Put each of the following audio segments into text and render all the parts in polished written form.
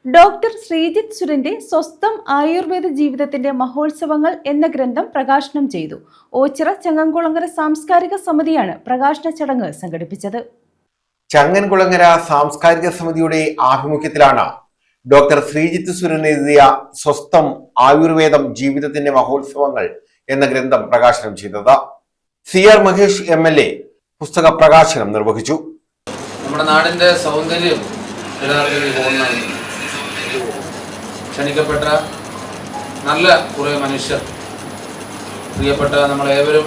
Doctor Sreejith സുരന്റെ സ്വസ്ഥം Ayurveda ജീവിതത്തിന്റെ മഹോത്സവങ്ങൾ എന്ന ഗ്രന്ഥം പ്രകാശനം ചെയ്തു. ഓച്ചിറ ചങ്ങൻകുളങ്ങര സാംസ്കാരിക സമിതിയാണ് പ്രകാശന ചടങ്ങ് സംഘടിപ്പിച്ചത്. ചങ്ങൻകുളങ്ങര സാംസ്കാരിക സമിതിയുടെ ആഭിമുഖ്യത്തിലാണ് ഡോക്ടർ ശ്രീജിത്ത് സുരൻ എഴുതിയ സ്വസ്ഥം ആയുർവേദം ജീവിതത്തിന്റെ മഹോത്സവങ്ങൾ എന്ന ഗ്രന്ഥം പ്രകാശനം ചെയ്തത്. CR മഹേഷ് MLA പുസ്തക പ്രകാശനം നിർവഹിച്ചു. നമ്മുടെ നാടിന്റെ സൗന്ദര്യം ക്ഷണിക്കപ്പെട്ട നല്ല കുറേ മനുഷ്യർ, പ്രിയപ്പെട്ട നമ്മളേവരും,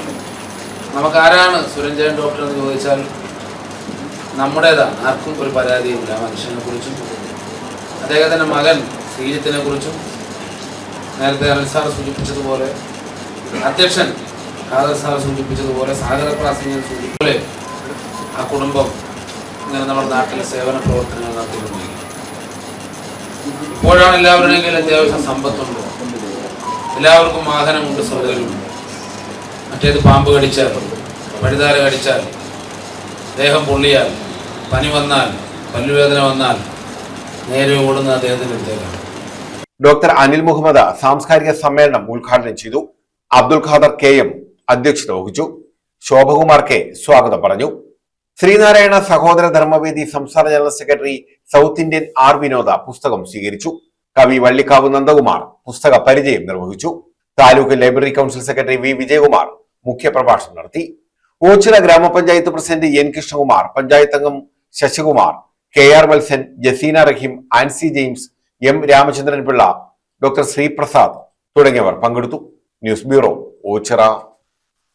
നമുക്കാരാണ് സുരഞ്ജയൻ ഡോക്ടർ എന്ന് ചോദിച്ചാൽ നമ്മുടേതാണ്, ആർക്കും ഒരു പരാതിയുമില്ല. മനുഷ്യനെ കുറിച്ചും അദ്ദേഹത്തിൻ്റെ മകൻ ശ്രീജിത്തിനെ കുറിച്ചും നേരത്തെ അനിൽ സാർ സൂചിപ്പിച്ചതുപോലെ, അധ്യക്ഷൻ ഖാദർ സാർ സൂചിപ്പിച്ചതുപോലെ, സാഗര പ്രാസിംഗൻ സൂചിപ്പിച്ചതുപോലെ ആ കുടുംബം ഇങ്ങനെ നമ്മുടെ നാട്ടിൽ സേവന പ്രവർത്തനങ്ങൾ നടത്തിക്കൊണ്ടിരിക്കും. ഇപ്പോഴാണ് എല്ലാവരുടെയും കയ്യിൽ അത്യാവശ്യം സമ്പത്തുണ്ട്, എല്ലാവർക്കും വാഹനമുണ്ട്, സൗകര്യമുണ്ട്. മറ്റേത് പാമ്പ് കടിച്ചാൽ, പഴുതാര കടിച്ചാൽ, ദേഹം പൊള്ളിയാൽ, പനി വന്നാൽ, പല്ലുവേദന വന്നാൽ നേരെ ഓടുന്ന അദ്ദേഹത്തിൻ്റെ അടുത്തേക്കാണ്. ഡോക്ടർ അനിൽ മുഹമ്മദ് സാംസ്കാരിക സമ്മേളനം ഉദ്ഘാടനം ചെയ്തു. അബ്ദുൽ ഖാദർ KM അധ്യക്ഷത വഹിച്ചു. ശോഭകുമാർ K സ്വാഗതം പറഞ്ഞു. ശ്രീനാരായണ സഹോദര ധർമ്മവേദി സംസ്ഥാന general secretary south Indian R വിനോദ പുസ്തകം സ്വീകരിച്ചു. കവി വള്ളിക്കാവ് നന്ദകുമാർ പുസ്തക പരിചയം നിർവഹിച്ചു. Taluk library council secretary V Vijayakumar മുഖ്യപ്രഭാഷണം നടത്തി. ഓച്ചിറ ഗ്രാമപഞ്ചായത്ത് പ്രസിഡന്റ് N കൃഷ്ണകുമാർ, പഞ്ചായത്ത് അംഗം Sasikumar, KR Valsan, Jaseena Rahim, Ancy James, M Ramachandran Pillai, doctor Sreeprasad തുടങ്ങിയവർ പങ്കെടുത്തു. News bureau, Ochira.